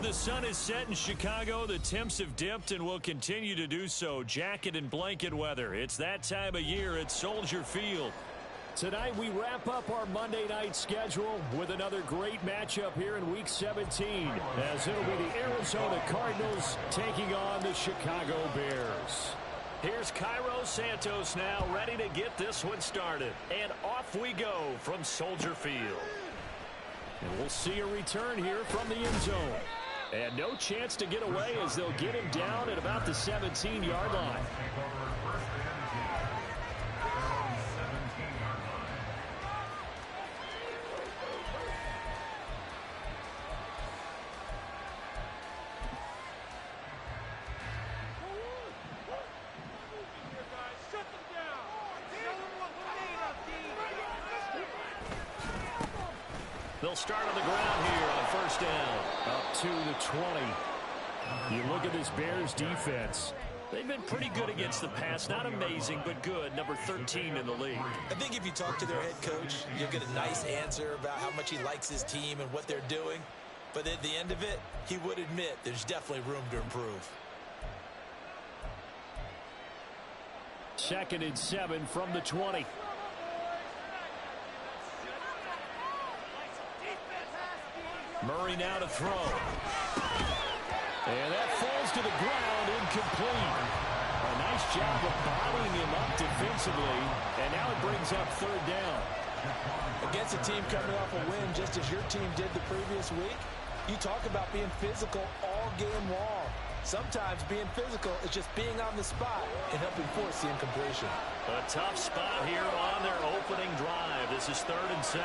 The sun is set in Chicago. The temps have dipped and will continue to do so. Jacket and blanket weather. It's that time of year at Soldier Field. Tonight we wrap up our Monday night schedule with another great matchup here in Week 17, as it'll be the Arizona Cardinals taking on the Chicago Bears. Here's Cairo Santos now, ready to get this one started. And off we go from Soldier Field. And we'll see a return here from the end zone. And no chance to get away as they'll get him down at about the 17-yard line. They'll start on the ground here on first down. Up to the 20. You look at this Bears defense. They've been pretty good against the pass. Not amazing, but good. Number 13 in the league. I think if you talk to their head coach, you'll get a nice answer about how much he likes his team and what they're doing. But at the end of it, he would admit there's definitely room to improve. 2nd and 7 from the 20. Murray now to throw. And that falls to the ground, incomplete. A nice job of bodying him up defensively. And now it brings up 3rd down. Against a team coming off a win, just as your team did the previous week, you talk about being physical all game long. Sometimes being physical is just being on the spot and helping force the incompletion. A tough spot here on their opening drive. This is 3rd and 7.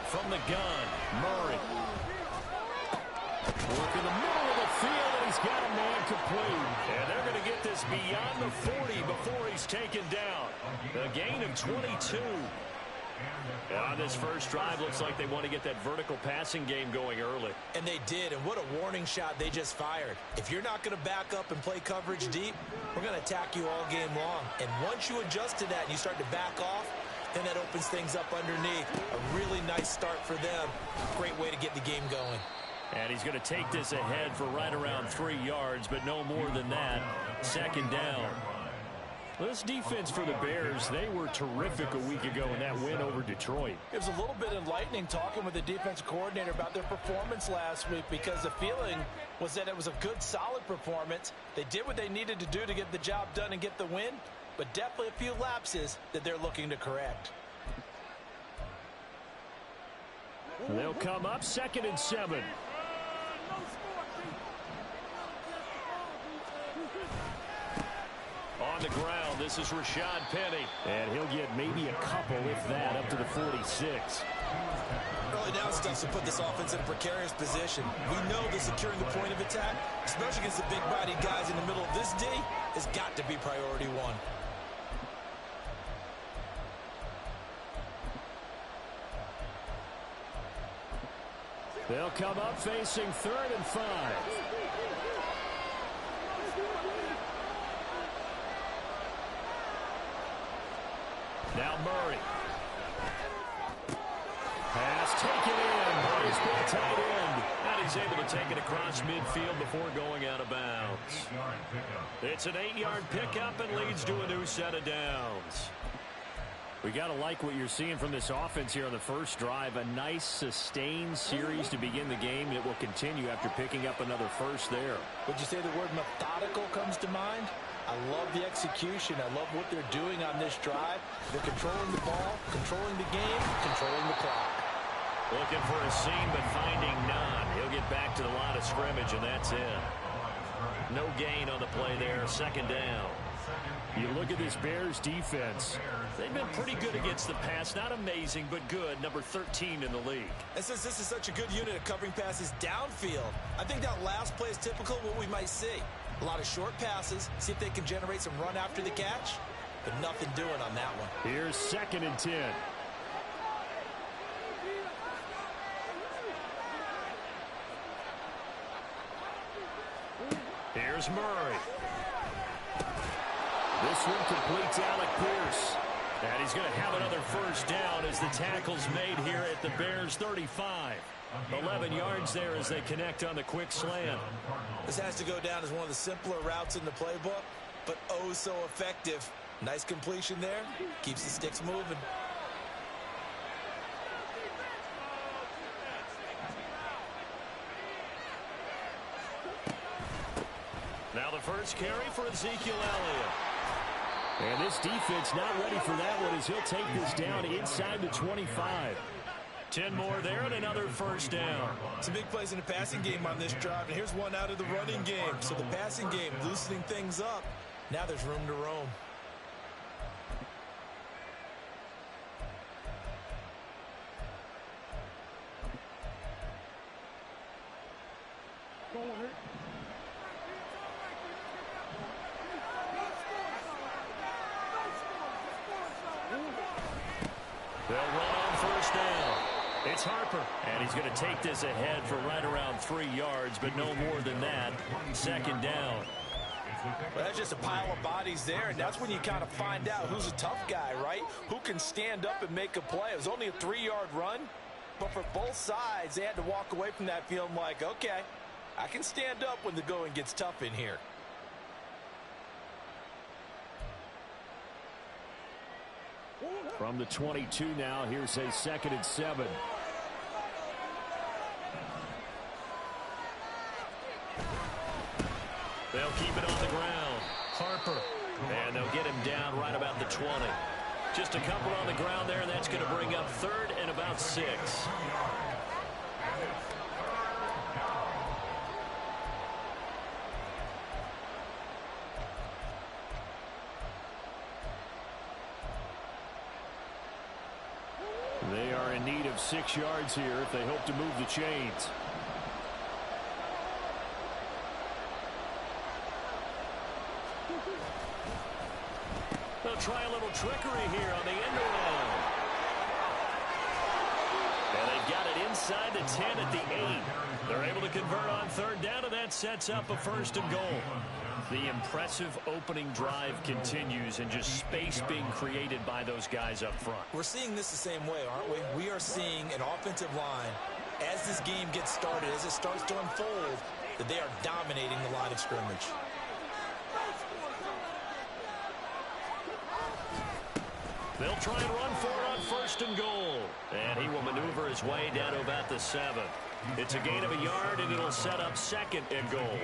From the gun, Murray. Work in the middle of the field, and he's got a man complete. And they're going to get this beyond the 40 before he's taken down. A gain of 22. On this first drive, looks like they want to get that vertical passing game going early. And they did, and what a warning shot they just fired. If you're not going to back up and play coverage deep, we're going to attack you all game long. And once you adjust to that and you start to back off, then that opens things up underneath. A really nice start for them. Great way to get the game going. And he's going to take this ahead for right around 3 yards, but no more than that. 2nd down. Well, this defense for the Bears, they were terrific a week ago in that win over Detroit. It was a little bit enlightening talking with the defensive coordinator about their performance last week, because the feeling was that it was a good, solid performance. They did what they needed to do to get the job done and get the win, but definitely a few lapses that they're looking to correct. They'll come up 2nd and 7. On the ground, this is Rashad Penny. And he'll get maybe a couple, if that, up to the 46. Early down stuff to put this offense in a precarious position. We know that securing the point of attack, especially against the big-bodied guys in the middle of this D, has got to be priority one. They'll come up facing 3rd and 5. Now Murray. Pass taken in. Murray's been tight end. And he's able to take it across midfield before going out of bounds. It's an 8-yard pickup and leads to a new set of downs. We got to like what you're seeing from this offense here on the first drive. A nice sustained series to begin the game. It will continue after picking up another first there. Would you say the word methodical comes to mind? I love the execution. I love what they're doing on this drive. They're controlling the ball, controlling the game, controlling the clock. Looking for a seam, but finding none. He'll get back to the line of scrimmage, and that's it. No gain on the play there. 2nd down. You look at this Bears defense. They've been pretty good against the pass. Not amazing, but good. Number 13 in the league. And since this is such a good unit of covering passes downfield, I think that last play is typical of what we might see. A lot of short passes, see if they can generate some run after the catch, but nothing doing on that one. Here's 2nd and 10. Here's Murray. This one completes Alec Pierce. And he's going to have another first down as the tackle's made here at the Bears 35. 11 yards there as they connect on the quick slant. This has to go down as one of the simpler routes in the playbook, but oh so effective. Nice completion there. Keeps the sticks moving. Now the first carry for Ezekiel Elliott. And this defense not ready for that one as he'll take this down inside the 25. 10 more there and another first down. Some big plays in the passing game on this drive, and here's one out of the running game. So the passing game loosening things up. Now there's room to roam. They'll run on first down. It's Harper, and he's going to take this ahead for right around 3 yards, but no more than that. Second down. Well, that's just a pile of bodies there, and that's when you kind of find out who's a tough guy, right? Who can stand up and make a play. It was only a 3-yard run, but for both sides, they had to walk away from that feeling like, okay, I can stand up when the going gets tough in here. From the 22 now, here's a 2nd and 7. They'll keep it on the ground. Harper. And they'll get him down right about the 20. Just a couple on the ground there, and that's going to bring up 3rd and about 6. They are in need of 6 yards here if they hope to move the chains. They'll try a little trickery here on the end around. And they've got it inside the 10 at the 8. They're able to convert on 3rd down, and that sets up a 1st and goal. The impressive opening drive continues, and just space being created by those guys up front. We're seeing this the same way, aren't we? We are seeing an offensive line, as this game gets started, as it starts to unfold, that they are dominating the line of scrimmage. They'll try and run for it on 1st and goal. And he will maneuver his way down to about the 7. It's a gain of a yard, and it'll set up 2nd and goal.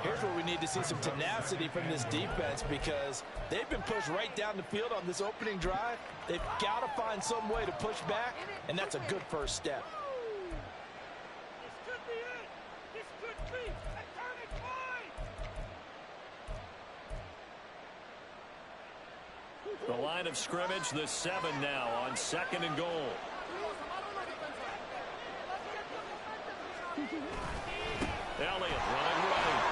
Here's where we need to see some tenacity from this defense, because they've been pushed right down the field on this opening drive. They've got to find some way to push back, and that's a good first step. This could be it. This could be a turning point. The line of scrimmage, the 7 now on 2nd and goal. Elliott running right.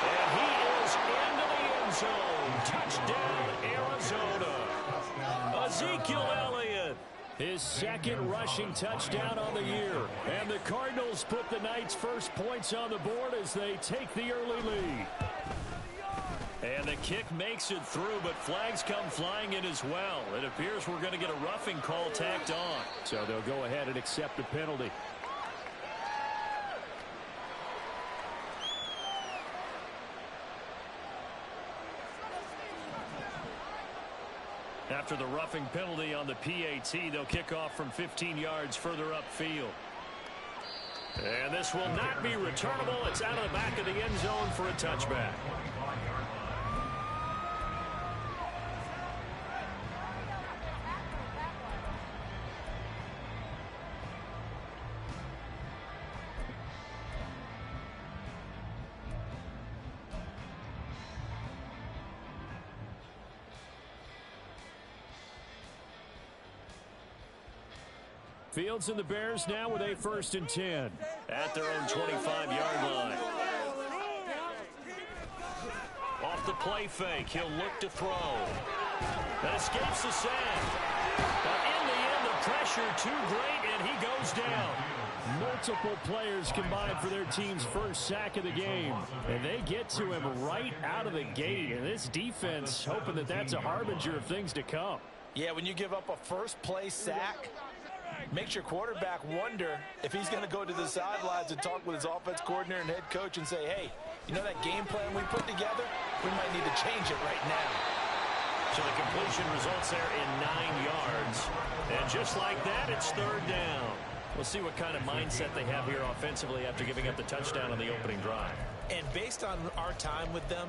And he is into the end zone. Touchdown, Arizona. Ezekiel Elliott, his 2nd rushing touchdown on the year. And the Cardinals put the night's first points on the board as they take the early lead. And the kick makes it through, but flags come flying in as well. It appears we're going to get a roughing call tacked on. So they'll go ahead and accept the penalty. After the roughing penalty on the PAT, they'll kick off from 15 yards further upfield. And this will not be returnable. It's out of the back of the end zone for a touchback. Fields and the Bears now with a 1st and 10 at their own 25-yard line. Off the play fake, he'll look to throw. That escapes the sack. But in the end, the pressure too great, and he goes down. Multiple players combined for their team's first sack of the game. And they get to him right out of the gate. And this defense hoping that that's a harbinger of things to come. Yeah, when you give up a first-place sack, makes your quarterback wonder if he's going to go to the sidelines and talk with his offense coordinator and head coach and say, hey, you know that game plan we put together? We might need to change it right now. So the completion results there in 9 yards. And just like that, it's third down. We'll see what kind of mindset they have here offensively after giving up the touchdown on the opening drive. And based on our time with them,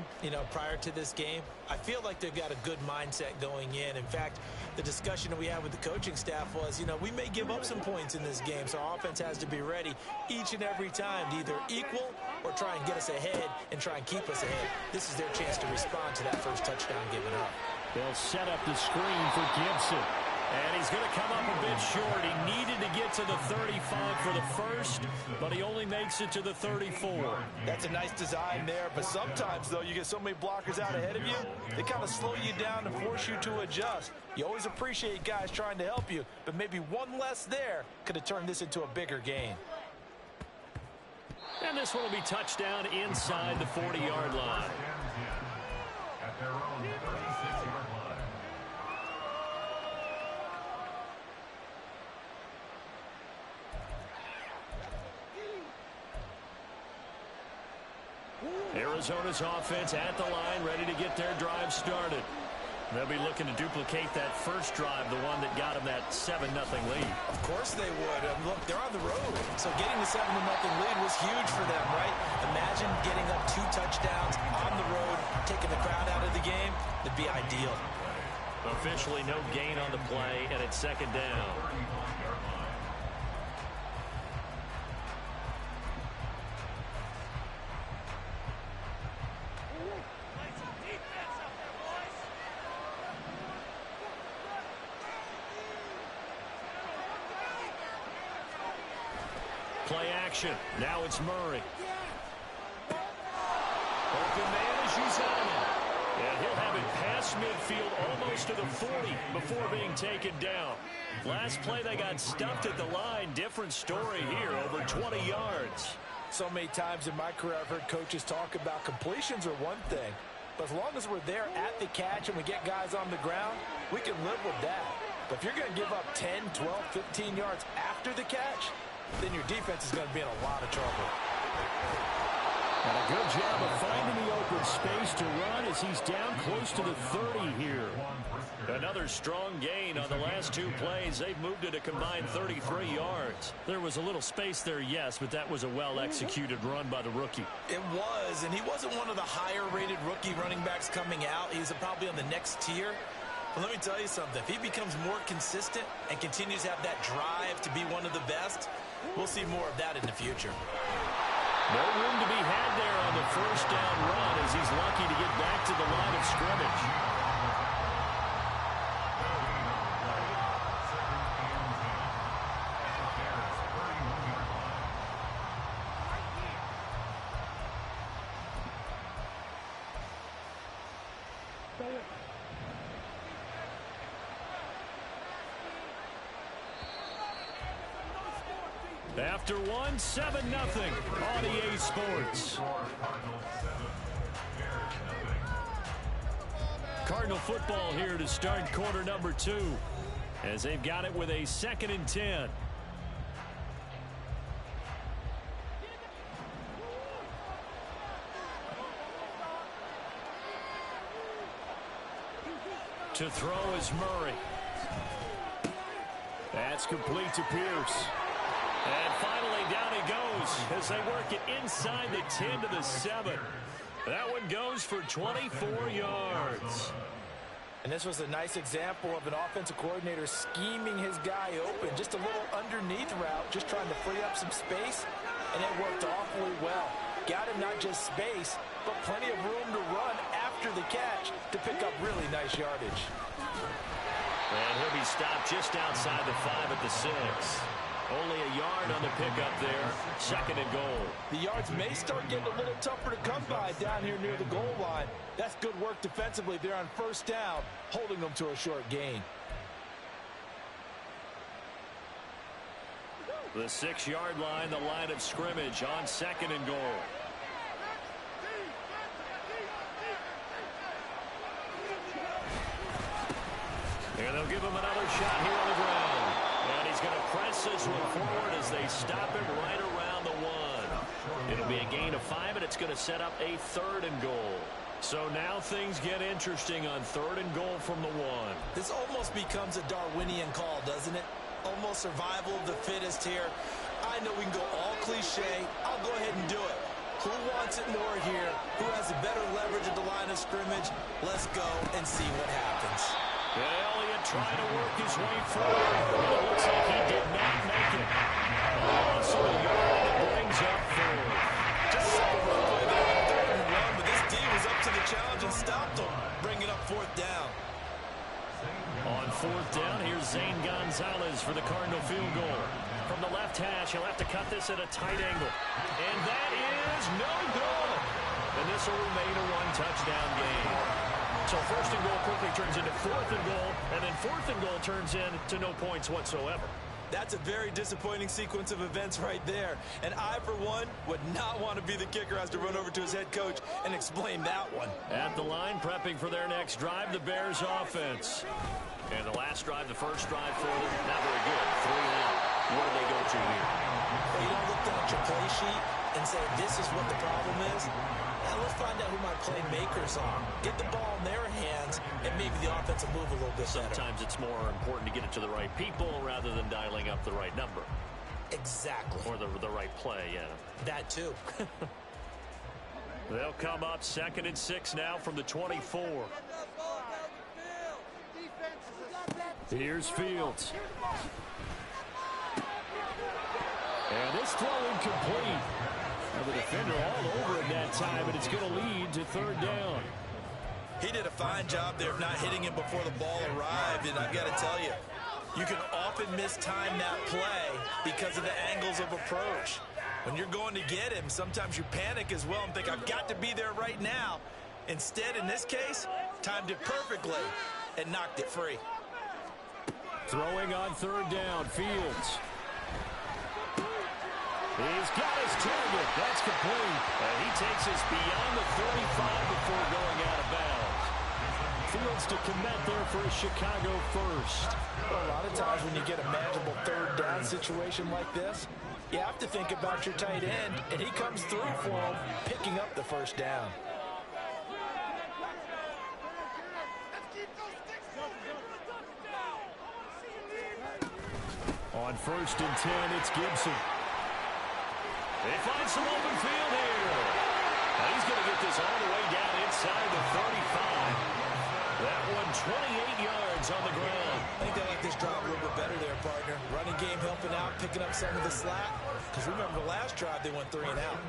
prior to this game, I feel like they've got a good mindset going in. In fact, the discussion that we had with the coaching staff was, we may give up some points in this game, so our offense has to be ready each and every time to either equal or try and get us ahead and try and keep us ahead. This is their chance to respond to that first touchdown given up. They'll set up the screen for Gibson. And he's going to come up a bit short. He needed to get to the 35 for the first, but he only makes it to the 34. That's a nice design there, but sometimes, though, you get so many blockers out ahead of you, they kind of slow you down and force you to adjust. You always appreciate guys trying to help you, but maybe one less there could have turned this into a bigger gain. And this one will be touchdown inside the 40-yard line. At their own 36-yard line. Arizona's offense at the line, ready to get their drive started. They'll be looking to duplicate that first drive, the one that got them that 7-0 lead. Of course they would. Look, they're on the road. So getting the 7-0 lead was huge for them, right? Imagine getting up 2 touchdowns on the road, taking the crowd out of the game. That'd be ideal. Officially no gain on the play, and it's second down. Play action. Now it's Murray. Open man is Uzama. And he'll have it past midfield almost to the 40 before being taken down. Last play they got stuffed at the line. Different story here, over 20 yards. So many times in my career I've heard coaches talk about completions are one thing. But as long as we're there at the catch and we get guys on the ground, we can live with that. But if you're going to give up 10, 12, 15 yards after the catch, then your defense is going to be in a lot of trouble. And a good job of finding the open space to run as he's down close to the 30 here. Another strong gain on the last 2 plays. They've moved it a combined 33 yards. There was a little space there, yes, but that was a well-executed run by the rookie. It was, and he wasn't one of the higher-rated rookie running backs coming out. He's probably on the next tier. But let me tell you something. If he becomes more consistent and continues to have that drive to be one of the best, we'll see more of that in the future. No room to be had there on the first down run as he's lucky to get back to the line of scrimmage. After 7-0 on EA Sports. Cardinal football here to start quarter number 2 as they've got it with a 2nd and 10. To throw is Murray. That's complete to Pierce. And finally, down he goes as they work it inside the 10 to the 7. That one goes for 24 yards. And this was a nice example of an offensive coordinator scheming his guy open. Just a little underneath route, just trying to free up some space, and it worked awfully well. Got him not just space, but plenty of room to run after the catch to pick up really nice yardage. And he'll be stopped just outside the 5 at the 6. Only a yard on the pickup there. 2nd and goal. The yards may start getting a little tougher to come by down here near the goal line. That's good work defensively there on first down, holding them to a short gain. The 6-yard line, the line of scrimmage on 2nd and goal. And they'll give him another shot here on the ground. And he's going to press this one forward as they stop him right around the 1. It'll be a gain of 5, and it's going to set up a 3rd and goal. So now things get interesting on 3rd and goal from the 1. This almost becomes a Darwinian call, doesn't it? Almost survival of the fittest here. I know we can go all cliche. I'll go ahead and do it. Who wants it more here? Who has a better leverage at the line of scrimmage? Let's go and see what happens. And Elliott trying to work his way forward. It looks like he did not make it. Also a yard that brings up 4. Just saw a runway there on 3rd and 1, but this D was up to the challenge and stopped him, bringing up 4th down. On 4th down, here's Zane Gonzalez for the Cardinal field goal. From the left hash, he'll have to cut this at a tight angle. And that is no good. And this will remain a 1-touchdown game. So 1st and goal quickly turns into 4th and goal, and then 4th and goal turns into no points whatsoever. That's a very disappointing sequence of events right there. And I, for one, would not want to be the kicker has to run over to his head coach and explain that one. At the line, prepping for their next drive, the Bears offense. And the last drive, the first drive for them, not very good. 3 and out. What do they go to here? You don't look down at your play sheet and say, this is what the problem is. Now let's find out who my playmakers are. Get the ball in their hands, and maybe the offense will move a little bit better. Sometimes it's more important to get it to the right people rather than dialing up the right number. Exactly. Or the right play, yeah. That too. They'll come up 2nd and 6 now from the 24. Here's Fields. And this throw incomplete. Now the defender all over it that time, and it's going to lead to 3rd down. He did a fine job there of not hitting him before the ball arrived, and I've got to tell you, you can often mistime that play because of the angles of approach. When you're going to get him, sometimes you panic as well and think, I've got to be there right now. Instead, in this case, timed it perfectly and knocked it free. Throwing on 3rd down, Fields. He's got his target. That's complete. And he takes us beyond the 35 before going out of bounds. Fields to commit there for a Chicago first. Well, a lot of times when you get a manageable 3rd down situation like this, you have to think about your tight end, and he comes through for him, picking up the 1st down. On 1st and 10, it's Gibson. They find some open field here. Now he's going to get this all the way down inside the 35. That one 28 yards on the ground. I think they like this drive a little bit better there, partner. Running game helping out, picking up some of the slack. Because remember the last drive, they went 3 and out.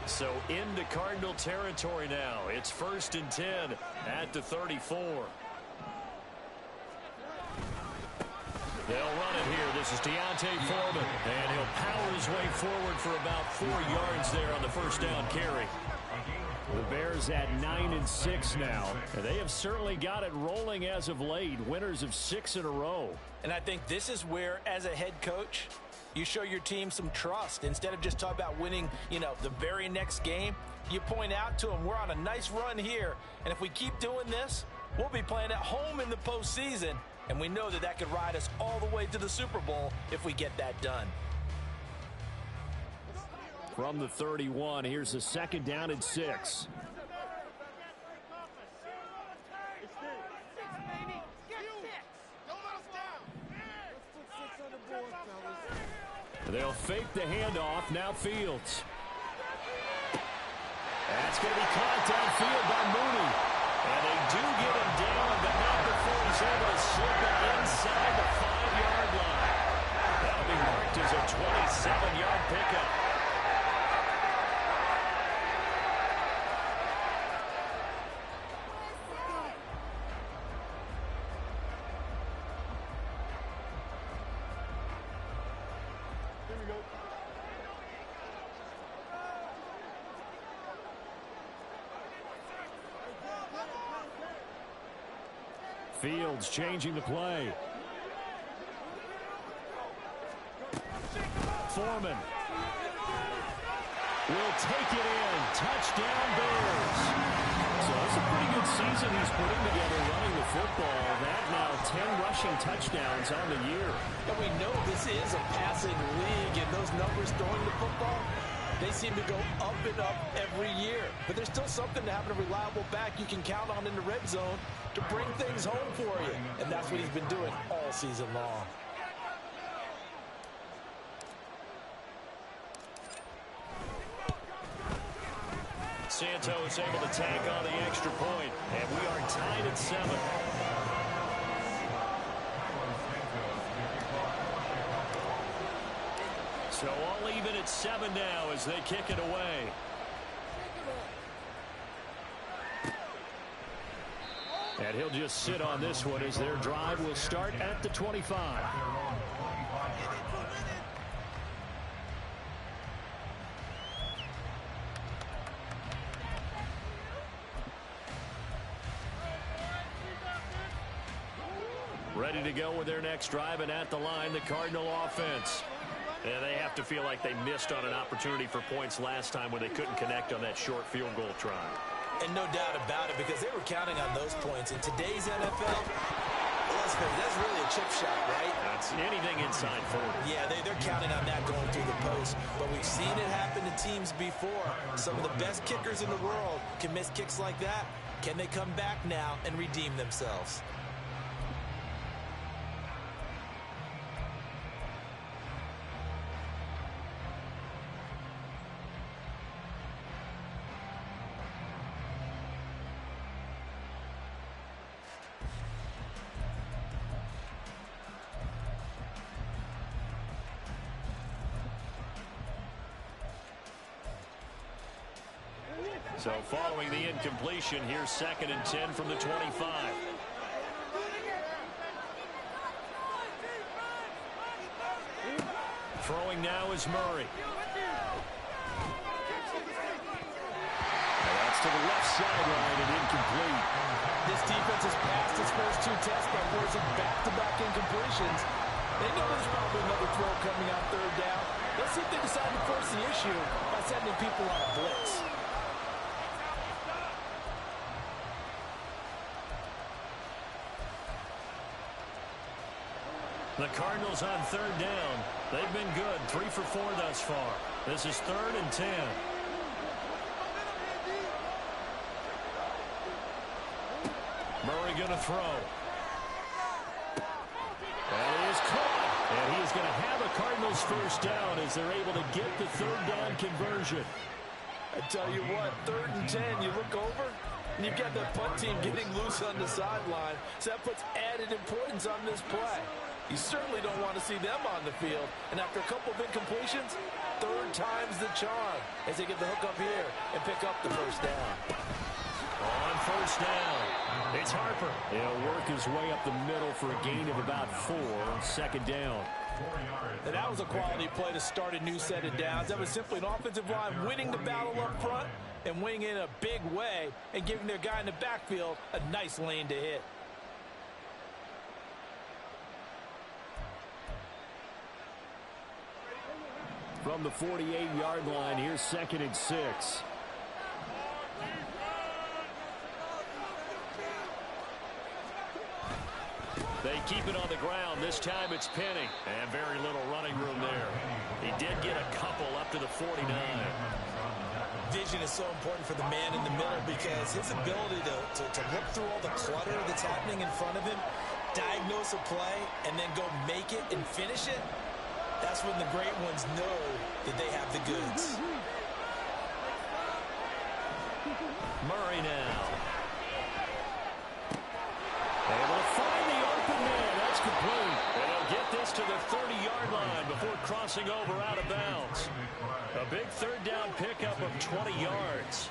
So into Cardinal territory now. It's 1st and 10 at the 34. They'll run it here. This is Deontay Foreman. And he'll power his way forward for about 4 yards there on the 1st down carry. The Bears at 9 and 6 now. And they have certainly got it rolling as of late. Winners of 6 in a row. And I think this is where, as a head coach, you show your team some trust. Instead of just talking about winning, the very next game, you point out to them, we're on a nice run here. And if we keep doing this, we'll be playing at home in the postseason. And we know that that could ride us all the way to the Super Bowl if we get that done. From the 31, here's a 2nd down and 6. They'll fake the handoff. Now Fields. That's going to be caught downfield by Mooney. And they do get him down, but not before he's able to slip it inside the 5-yard line. That'll be marked as a 27-yard pickup. Fields changing the play. Foreman will take it in. Touchdown, Bears. So that's a pretty good season he's putting together running the football. That now 10 rushing touchdowns on the year. And we know this is a passing league, and those numbers throwing the football, they seem to go up and up every year. But there's still something to having a reliable back you can count on in the red zone to bring things home for you. And that's what he's been doing all season long. Santos able to tack on the extra point, and we are tied at 7. So all even at 7 now as they kick it away. And he'll just sit on this one as their drive will start at the 25. Ready to go with their next drive, and at the line, the Cardinal offense. And they have to feel like they missed on an opportunity for points last time when they couldn't connect on that short field goal try. And no doubt about it, because they were counting on those points. In today's NFL, let's face it, that's really a chip shot, right? That's anything inside 40. Yeah, they're counting on that going through the post. But we've seen it happen to teams before. Some of the best kickers in the world can miss kicks like that. Can they come back now and redeem themselves? So following the incompletion, here's 2nd and 10 from the 25. Throwing now is Murray. That's to the left sideline and incomplete. This defense has passed its first 2 tests by forcing back-to-back incompletions. They know there's probably another throw coming on 3rd down. Let's see if they decide to force the issue by sending people on a blitz. The Cardinals on 3rd down. They've been good, 3 for 4 thus far. This is 3rd and 10. Murray going to throw. That is caught. And he is going to have a Cardinals first down as they're able to get the 3rd down conversion. I tell you what, 3rd and 10, you look over, and you've got that punt team getting loose on the sideline. So that puts added importance on this play. You certainly don't want to see them on the field. And after a couple of incompletions, 3rd time's the charm as they get the hook up here and pick up the first down. On 1st down, it's Harper. He'll work his way up the middle for a gain of about 4. 2nd down. And that was a quality play to start a new set of downs. That was simply an offensive line winning the battle up front and winning in a big way and giving their guy in the backfield a nice lane to hit. From the 48-yard line, here's 2nd and 6. They keep it on the ground. This time it's Penny. And very little running room there. He did get a couple up to the 49. Vision is so important for the man in the middle because his ability to look through all the clutter that's happening in front of him, diagnose a play, and then go make it and finish it, that's when the great ones know that they have the goods. Murray now. Able to find the open man. That's complete. And he'll get this to the 30-yard line before crossing over out of bounds. A big 3rd down pickup of 20 yards.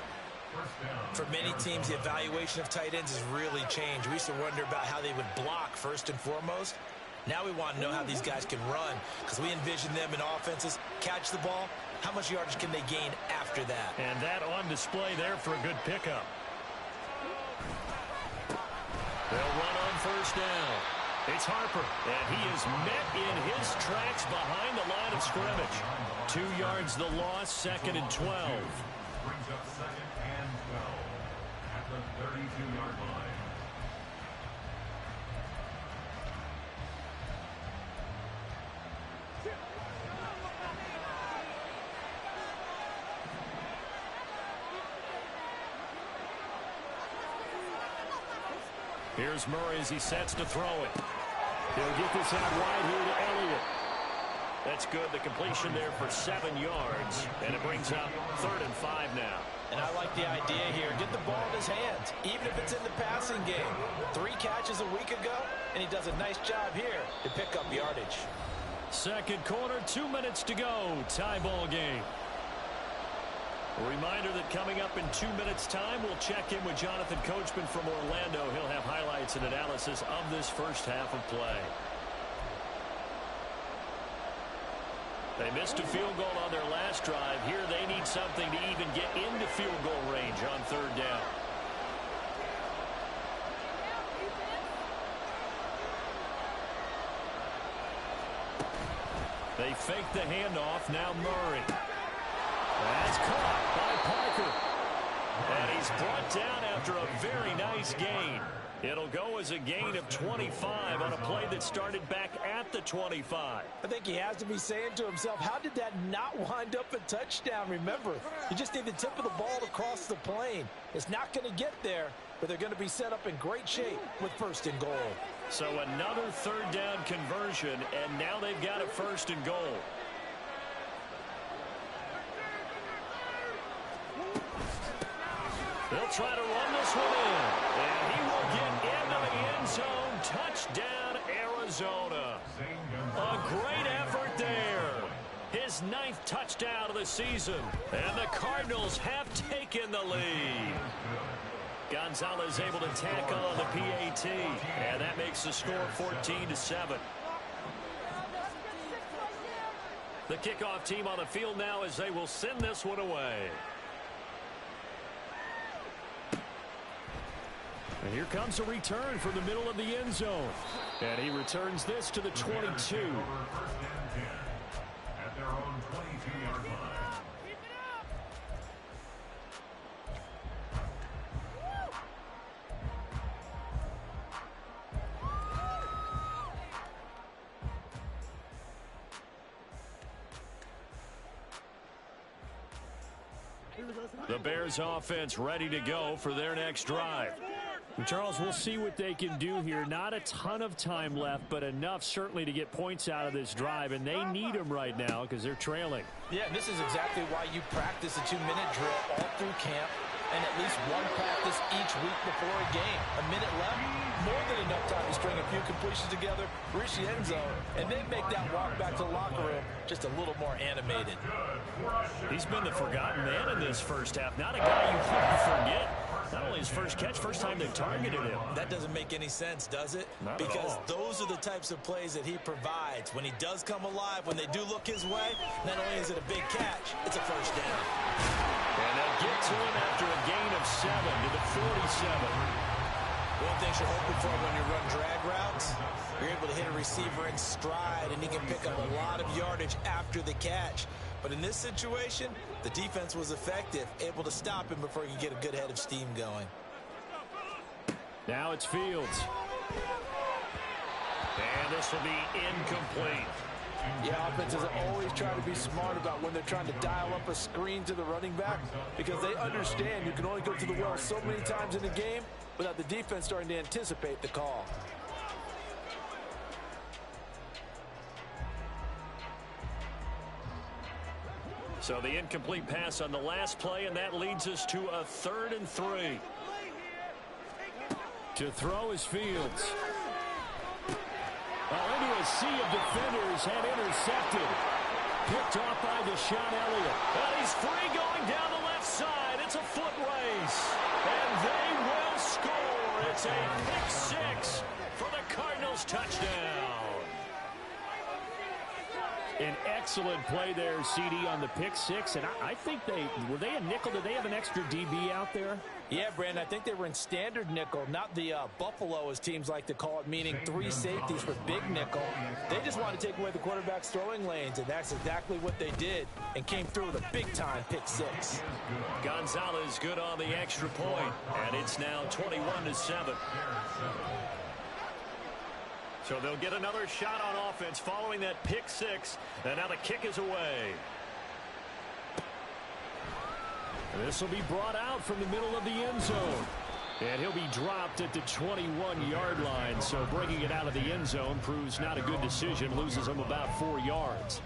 For many teams, the evaluation of tight ends has really changed. We used to wonder about how they would block first and foremost. Now we want to know how these guys can run because we envision them in offenses, catch the ball. How much yardage can they gain after that? And that on display there for a good pickup. They'll run on first down. It's Harper, and he is met in his tracks behind the line of scrimmage. 2 yards the loss, 2nd and 12. Brings up 2nd and 12 at the 32-yard line. Here's Murray as he sets to throw it. He'll get this out wide here to Elliott. That's good. The completion there for 7 yards. And it brings up 3rd and 5 now. And I like the idea here. Get the ball in his hands, even if it's in the passing game. 3 catches a week ago, and he does a nice job here to pick up yardage. Second quarter, 2 minutes to go. Tie ball game. A reminder that coming up in 2 minutes' time, we'll check in with Jonathan Coachman from Orlando. He'll have highlights and analysis of this first half of play. They missed a field goal on their last drive. Here they need something to even get into field goal range on 3rd down. They fake the handoff. Now Murray. That's caught by Parker. And he's brought down after a very nice gain. It'll go as a gain of 25 on a play that started back at the 25. I think he has to be saying to himself, how did that not wind up a touchdown? Remember, you just need the tip of the ball to cross the plane. It's not going to get there, but they're going to be set up in great shape with 1st and goal. So another 3rd down conversion, and now they've got a 1st and goal. They'll try to run this one in. And he will get into the end zone. Touchdown, Arizona. A great effort there. His 9th touchdown of the season. And the Cardinals have taken the lead. Gonzalez able to tack on the PAT. And that makes the score 14-7. The kickoff team on the field now as they will send this one away. And here comes a return from the middle of the end zone. And he returns this to the 22. At their own 22-yard line. The Bears offense ready to go for their next drive. And Charles, we'll see what they can do here. Not a ton of time left, but enough certainly to get points out of this drive, and they need them right now because they're trailing. Yeah, and this is exactly why you practice a 2-minute drill all through camp and at least one practice each week before a game. A minute left, more than enough time to string a few completions together, reach the end zone, and then make that walk back to the locker room just a little more animated. He's been the forgotten man in this first half. Not a guy you want to forget. Not only his first catch, first time they've targeted him. That doesn't make any sense, does it? Not because at all. Those are the types of plays that he provides. When he does come alive, when they do look his way, not only is it a big catch, it's a first down. And they'll get to him after a gain of 7 to the 47. One thing you're hoping for when you run drag routes, you're able to hit a receiver in stride, and he can pick up a lot of yardage after the catch. But in this situation, the defense was effective, able to stop him before he could get a good head of steam going. Now it's Fields. And this will be incomplete. Yeah, offenses always try to be smart about when they're trying to dial up a screen to the running back because they understand you can only go to the well so many times in a game without the defense starting to anticipate the call. So the incomplete pass on the last play, and that leads us to a 3rd and 3. To throw is Fields. Into a sea of defenders and intercepted. Picked off by Deshaun Elliott. And he's free going down the left side. It's a foot race. And they will score. It's a pick 6 for the Cardinals touchdown. An excellent play there, CD, on the pick six. And I think were they a nickel? Did they have an extra DB out there? Yeah, Brandon, I think they were in standard nickel, not the Buffalo, as teams like to call it, meaning 3 safeties for big nickel. They just wanted to take away the quarterback's throwing lanes, and that's exactly what they did and came through with a big-time pick six. Gonzalez good on the extra point, and it's now 21-7. So they'll get another shot on offense following that pick six, and now the kick is away. This will be brought out from the middle of the end zone. And he'll be dropped at the 21-yard line. So bringing it out of the end zone proves not a good decision. Loses him about 4 yards.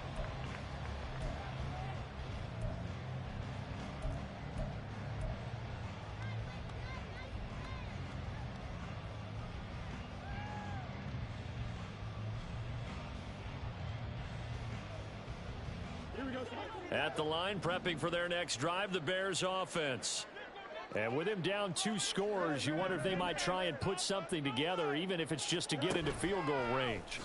At the line, prepping for their next drive, the Bears offense. And with him down 2 scores, you wonder if they might try and put something together, even if it's just to get into field goal range.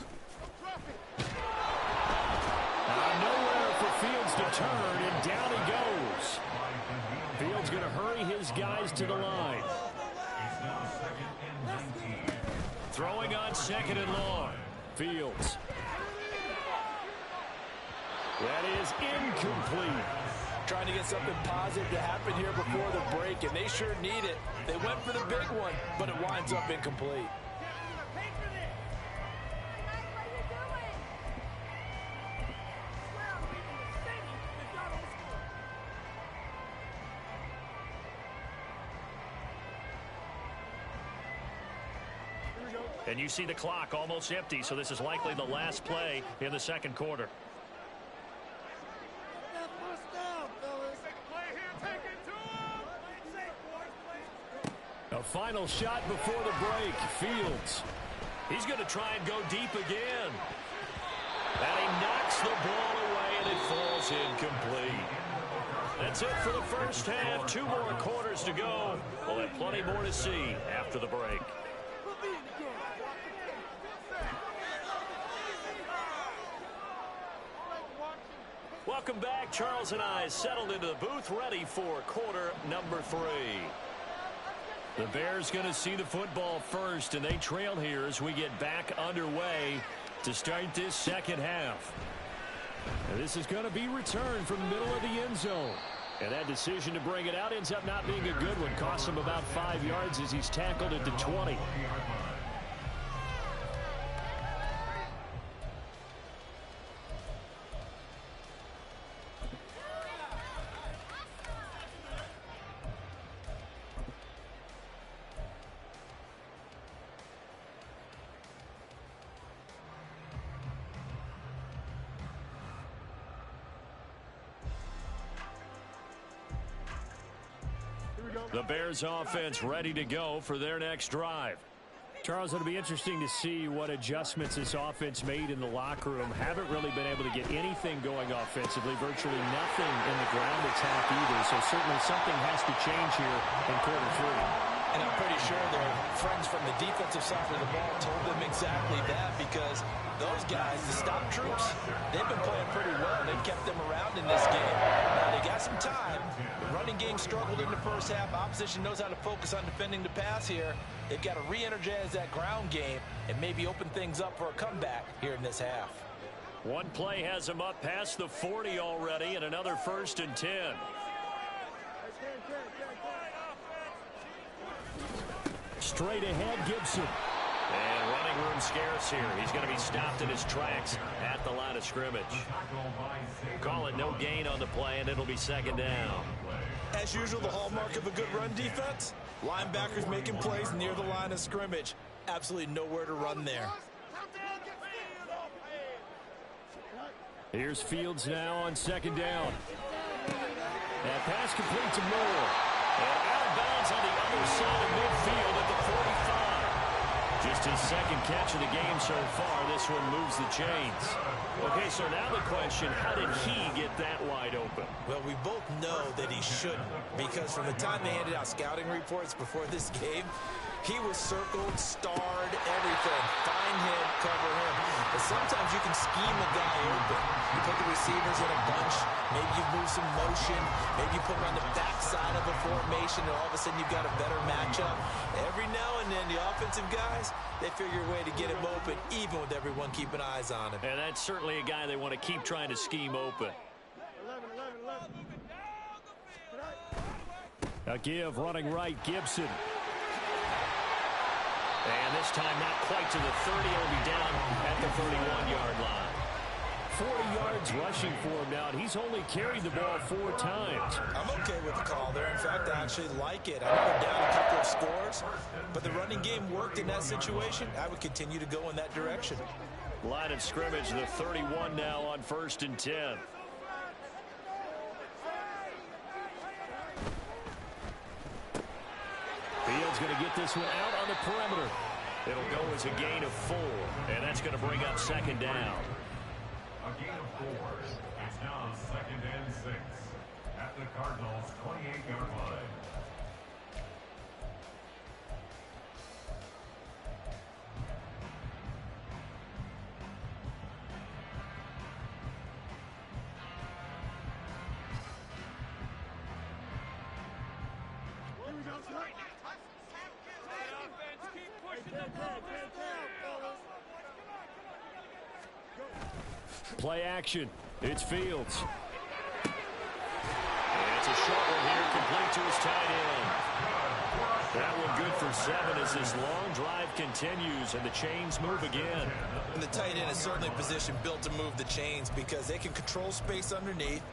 Nowhere for Fields to turn, and down he goes. Fields going to hurry his guys to the line. Throwing on 2nd and long. Fields. That is incomplete. Trying to get something positive to happen here before the break, and they sure need it. They went for the big one, but it winds up incomplete. And you see the clock almost empty, so this is likely the last play in the second quarter. A final shot before the break. Fields. He's going to try and go deep again. And he knocks the ball away, and it falls incomplete. That's it for the first half. 2 more quarters to go. We'll have plenty more to see after the break. Welcome back. Charles and I settled into the booth, ready for quarter number 3. The Bears going to see the football first, and they trail here as we get back underway to start this second half. And this is going to be returned from the middle of the end zone. And that decision to bring it out ends up not being a good one. Costs him about 5 yards as he's tackled at the 20. The Bears offense ready to go for their next drive. Charles, it'll be interesting to see what adjustments this offense made in the locker room. Haven't really been able to get anything going offensively, virtually nothing in the ground attack either. So certainly something has to change here in quarter 3. And I'm pretty sure their friends from the defensive side of the ball told them exactly that, because those guys, the stop troops, they've been playing pretty well. They've kept them around in this game. Now, they got some time. The running game struggled in the first half. Opposition knows how to focus on defending the pass here. They've got to re-energize that ground game and maybe open things up for a comeback here in this half. One play has them up past the 40 already, and another 1st and 10. Straight ahead, Gibson. And running room scarce here. He's going to be stopped in his tracks at the line of scrimmage. Call it no gain on the play, and it'll be 2nd down. As usual, the hallmark of a good run defense, linebackers making plays near the line of scrimmage. Absolutely nowhere to run there. Here's Fields now on 2nd down. That pass complete to Moore. And out of bounds on the other side of midfield at the 45. Just his 2nd catch of the game so far. This one moves the chains. Okay, so now the question, how did he get that wide open? Well, we both know that he shouldn't, because from the time they handed out scouting reports before this game, He was circled, starred, everything. Find him, cover him. But sometimes you can scheme a guy open. You put the receivers in a bunch. Maybe you move some motion. Maybe you put him on the backside of a formation, and all of a sudden you've got a better matchup. Every now and then, the offensive guys, they figure a way to get him open, even with everyone keeping eyes on him. And that's certainly a guy they want to keep trying to scheme open. A give running right, Gibson. And this time not quite to the 30. He'll be down at the 31-yard line. 40 yards rushing for him now, and he's only carried the ball 4 times. I'm okay with the call there. In fact, I actually like it. I know we're down a couple of scores, but the running game worked in that situation. I would continue to go in that direction. Line of scrimmage, the 31 now on 1st and 10. Fields going to get this one out on the perimeter. It'll go as a gain of 4, and that's going to bring up 2nd down. A gain of 4. It's now 2nd and 6 at the Cardinals 28-yard line. Play action. It's Fields. And it's a short one here, complete to his tight end. That one good for 7 as this long drive continues and the chains move again. And the tight end is certainly a position built to move the chains because they can control space underneath.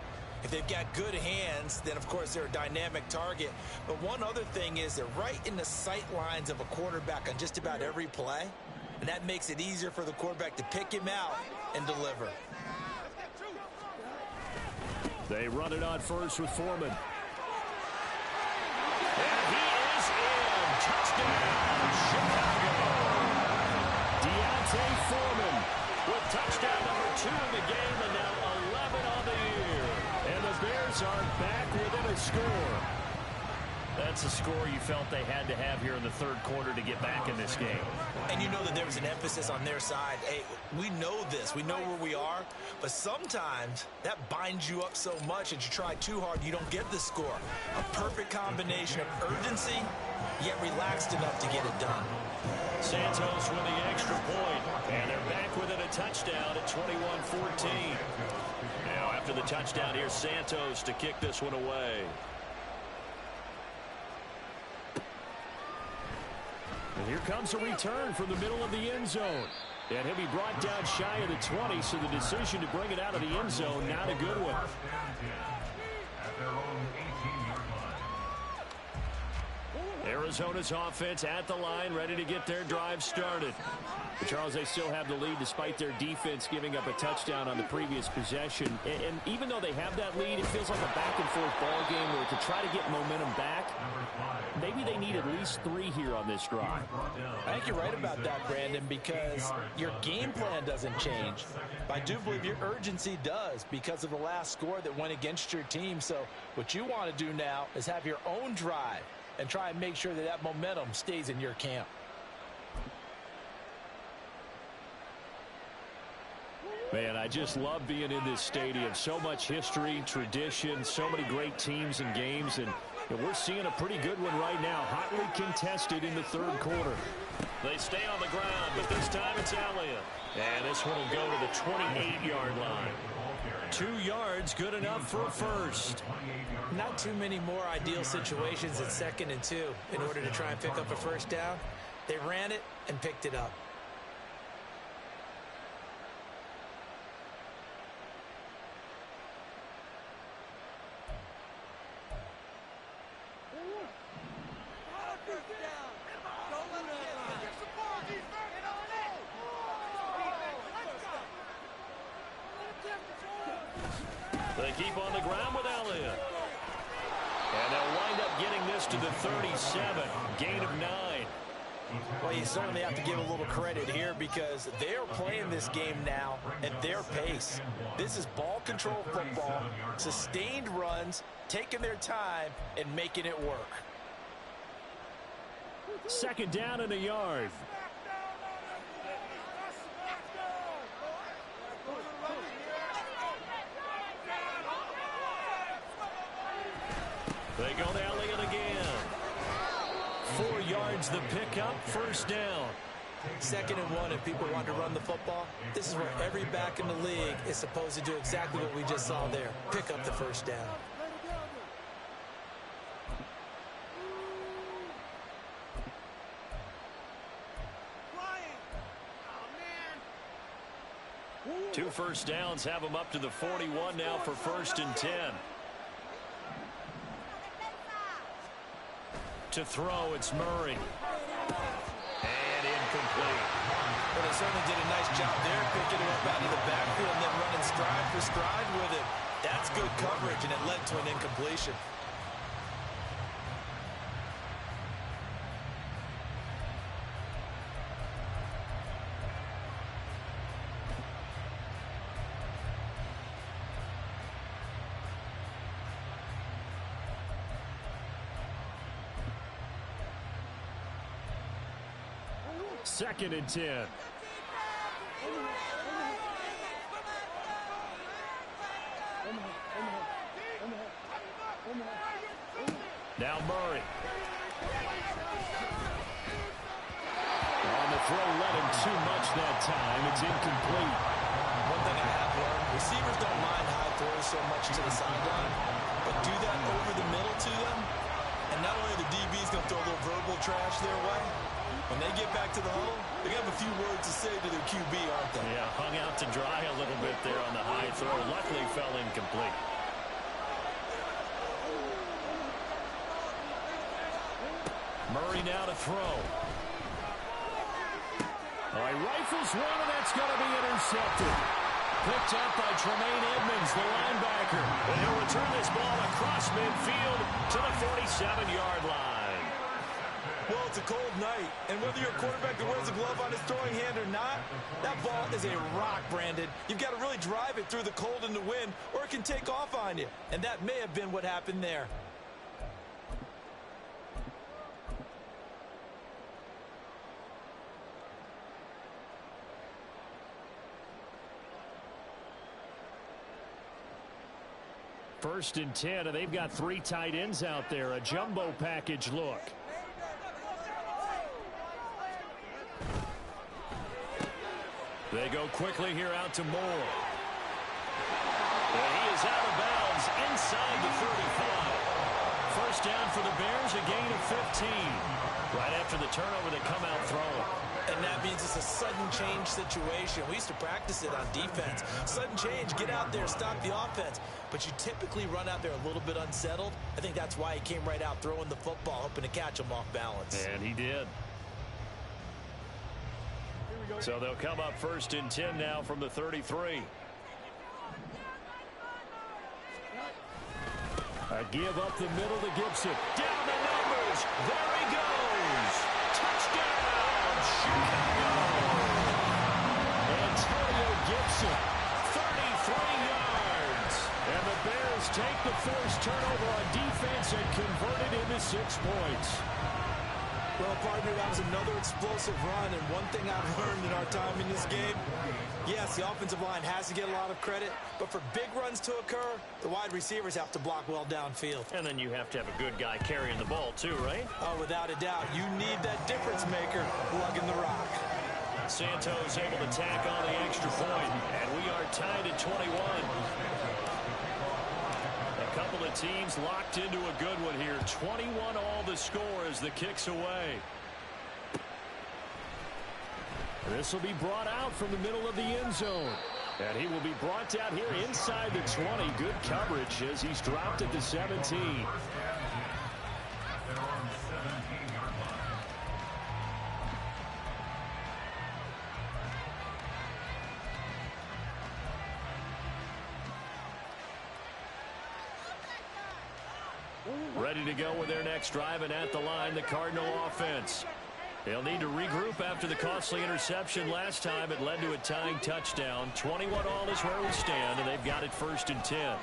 If they've got good hands, then of course they're a dynamic target. But one other thing is they're right in the sight lines of a quarterback on just about every play. And that makes it easier for the quarterback to pick him out and deliver. They run it on first with Foreman. And he is in. Touchdown, Chicago. Deontay Foreman with touchdown number 2 in the game and now 11 on the year. And the Bears are back within a score. That's a score you felt they had to have here in the 3rd quarter to get back in this game. And you know that there was an emphasis on their side. Hey, we know this. We know where we are. But sometimes that binds you up so much that you try too hard, you don't get the score. A perfect combination of urgency, yet relaxed enough to get it done. Santos with the extra point. And they're back within a touchdown at 21-14. Now after the touchdown, here's Santos to kick this one away. And here comes a return from the middle of the end zone. And he'll be brought down shy of the 20, so the decision to bring it out of the end zone, not a good one. At their own 18-yard line. Arizona's offense at the line, ready to get their drive started. But Charles, they still have the lead despite their defense giving up a touchdown on the previous possession. And even though they have that lead, it feels like a back-and-forth ball game where to try to get momentum back, maybe they need at least 3 here on this drive. I think you're right about that, Brandon, because your game plan doesn't change. I do believe your urgency does because of the last score that went against your team. So what you want to do now is have your own drive and try and make sure that that momentum stays in your camp. Man, I just love being in this stadium. So much history, tradition, so many great teams and games, and we're seeing a pretty good one right now, hotly contested in the 3rd quarter. They stay on the ground, but this time it's Elliott. And this one will go to the 28-yard line. 2 yards, good enough for a first. Not too many more ideal situations at 2nd and 2 in order to try and pick up a first down. They ran it and picked it up. They keep on the ground with Elliott. And they'll wind up getting this to the 37. Gain of 9. Well, you certainly have to give a little credit here because they're playing this game now at their pace. This is ball control football, sustained runs, taking their time, and making it work. Second down and a yard. They go to Elliott again. 4 yards the pickup, first down. 2nd and 1, if people want to run the football, this is where every back in the league is supposed to do exactly what we just saw there. Pick up the first down. Two first downs have them up to the 41 now for 1st and 10. To throw, it's Murray. And incomplete. Well, they certainly did a nice job there, picking him up out of the backfield and then running stride for stride with it. That's good coverage, and it led to an incompletion. Second and 10. Now Murray. On the throw, let him too much that time. It's incomplete. One thing I have learned, receivers don't mind high throws so much to the sideline, but do that over the middle to them, and not only are the DBs going to throw a little verbal trash their way, when they get back to the huddle, they have a few words to say to their QB, aren't they? Yeah, hung out to dry a little bit there on the high throw. Luckily fell incomplete. Murray now to throw. All right, rifles one, and that's going to be intercepted. Picked up by Tremaine Edmonds, the linebacker. And he'll return this ball across midfield to the 47-yard line. Well, it's a cold night, and whether you're a quarterback that wears a glove on his throwing hand or not, that ball is a rock, Brandon. You've got to really drive it through the cold and the wind, or it can take off on you. And that may have been what happened there. First and 10, and they've got 3 tight ends out there. A jumbo package look. They go quickly here out to Moore. And he is out of bounds inside the 35. First down for the Bears, a gain of 15. Right after the turnover, they come out throwing. And that means it's a sudden change situation. We used to practice it on defense. Sudden change, get out there, stop the offense. But you typically run out there a little bit unsettled. I think that's why he came right out throwing the football, hoping to catch him off balance. And he did. So they'll come up first and 10 now from the 33. A give up the middle to Gibson. Down the numbers. There he goes. Touchdown, Chicago. Antonio Gibson, 33 yards. And the Bears take the forced turnover on defense and convert it into 6 points. Well, partner, that was another explosive run, and one thing I've learned in our time in this game, yes, the offensive line has to get a lot of credit, but for big runs to occur, the wide receivers have to block well downfield. And then you have to have a good guy carrying the ball too, right? Oh, without a doubt. You need that difference maker lugging the rock. Santos able to tack on the extra point, and we are tied at 21. A couple of teams locked into a good one here. 21 all the score as the kick's away. This will be brought out from the middle of the end zone. And he will be brought out here inside the 20. Good coverage as he's dropped at the 17. Ready to go with their next drive, and at the line, the Cardinal offense. They'll need to regroup after the costly interception last time. It led to a tying touchdown. 21 all is where we stand, and they've got it first and 10. A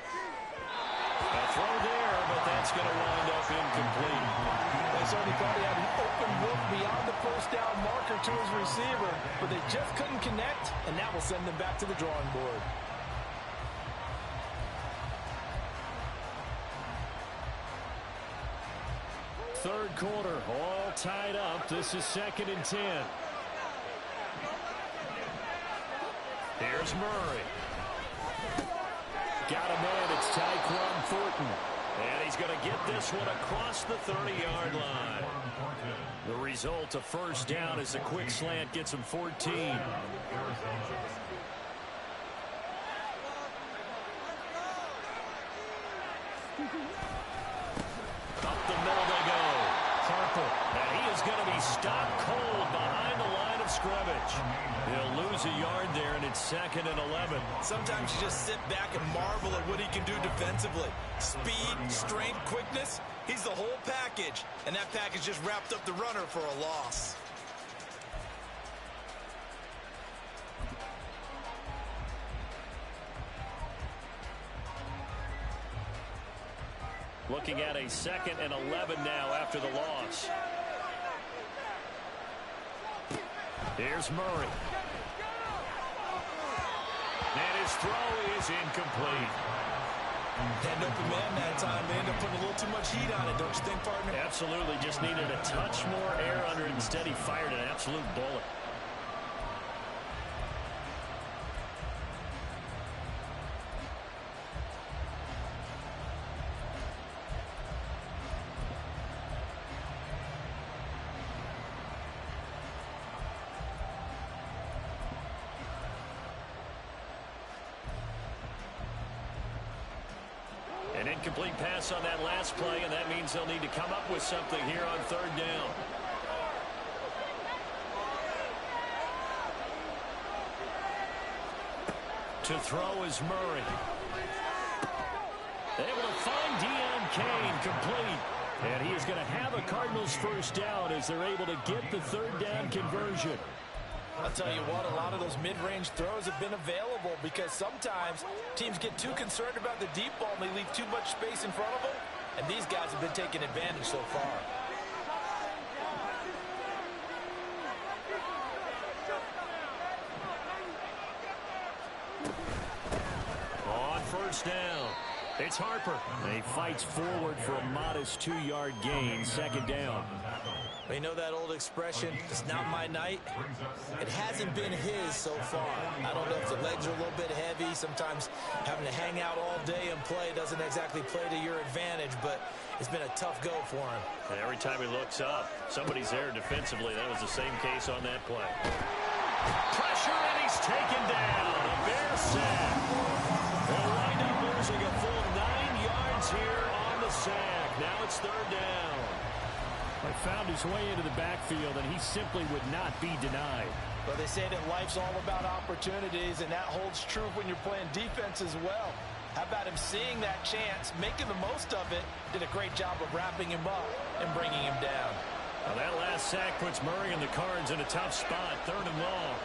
throw there, but that's going to wind up incomplete. They certainly thought he had an open look beyond the first down marker to his receiver, but they just couldn't connect, and that will send them back to the drawing board. Third quarter, all tied up. This is 2nd and 10. Here's Murray. Got a man. It's Tyquan Thornton. And he's going to get this one across the 30-yard line. The result, a first down as a quick slant gets him 14. Up the middle they go. Harper. And he is going to be stopped cold behind the line of scrimmage. He'll lose a yard there, and it's 2nd and 11. Sometimes you just sit back and marvel at what he can do defensively. Speed, strength, quickness. He's the whole package. And that package just wrapped up the runner for a loss. Looking at a 2nd and 11 now after the loss. Here's Murray. And his throw is incomplete. Had an open man that time. They ended up putting a little too much heat on it, don't you think, partner? Absolutely. Just needed a touch more air under it. Instead, he fired an absolute bullet. An incomplete pass on that last play, and that means they'll need to come up with something here on 3rd down. To throw is Murray. Able to find Deion Kane, complete. And he is going to have a Cardinals first down as they're able to get the 3rd down conversion. I'll tell you what, a lot of those mid-range throws have been available because sometimes teams get too concerned about the deep ball and they leave too much space in front of them, and these guys have been taking advantage so far. On first down, it's Harper. And he fights forward for a modest 2-yard gain, 2nd down. You know that old expression, it's not my night? It hasn't been his so far. I don't know if the legs are a little bit heavy. Sometimes having to hang out all day and play doesn't exactly play to your advantage, but it's been a tough go for him. And every time he looks up, somebody's there defensively. That was the same case on that play. Pressure, and he's taken down. A Bear sack. They'll wind up losing a full 9 yards here on the sack. Now it's 3rd down. He found his way into the backfield, and he simply would not be denied. Well, they say that life's all about opportunities, and that holds true when you're playing defense as well. How about him seeing that chance, making the most of it, did a great job of wrapping him up and bringing him down. Well, that last sack puts Murray and the Cards in a tough spot, 3rd and long.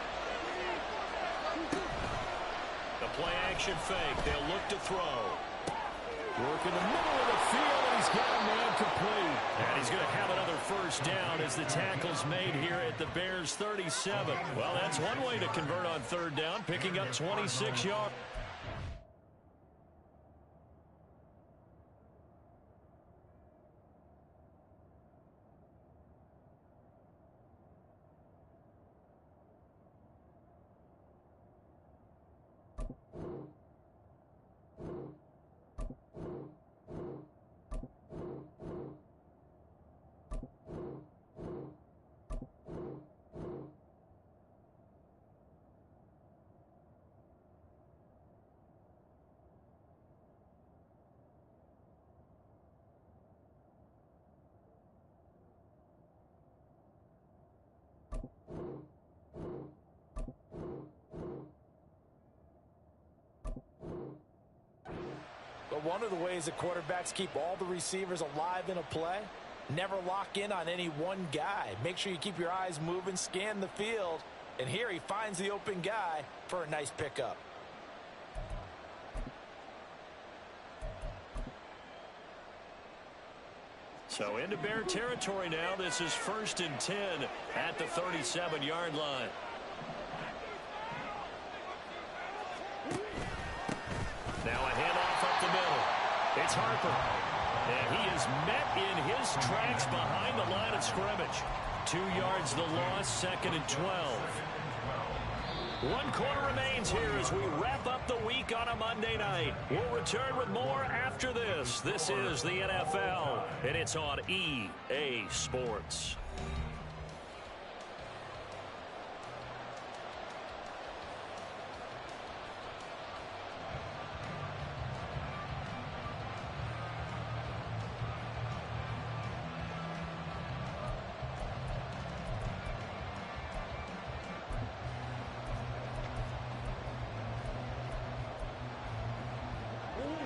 The play action fake. They'll look to throw. Work in the middle of the field, and he's got a man complete. And he's going to have another first down as the tackle's made here at the Bears' 37. Well, that's one way to convert on 3rd down, picking up 26 yards. But one of the ways that quarterbacks keep all the receivers alive in a play, never lock in on any one guy. Make sure you keep your eyes moving, scan the field, and here he finds the open guy for a nice pickup. So into Bear territory now. This is 1st and 10 at the 37-yard line. Now a handoff up the middle. It's Harper. And he is met in his tracks behind the line of scrimmage. 2 yards the loss, 2nd and 12. 1 quarter remains here as we wrap up the week on a Monday night. We'll return with more after this. This is the NFL, and it's on EA Sports.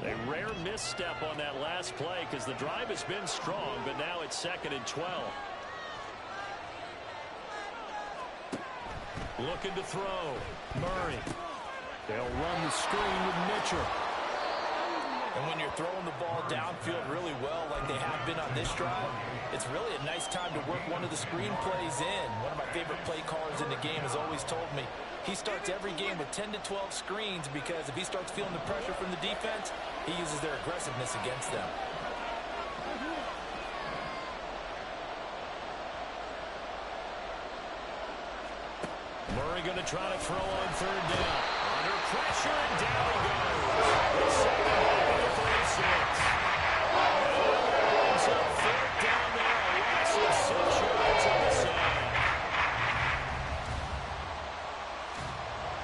A rare misstep on that last play because the drive has been strong, but now it's 2nd and 12. Looking to throw. Murray. They'll run the screen with Mitchell. And when you're throwing the ball downfield really well like they have been on this drive, it's really a nice time to work one of the screen plays in. One of my favorite play callers in the game has always told me he starts every game with 10 to 12 screens because if he starts feeling the pressure from the defense, he uses their aggressiveness against them. Murray going to try to throw on 3rd down. Under pressure, and down he goes. Second down to 36. So 4th down there, a loss of 6 yards on the side.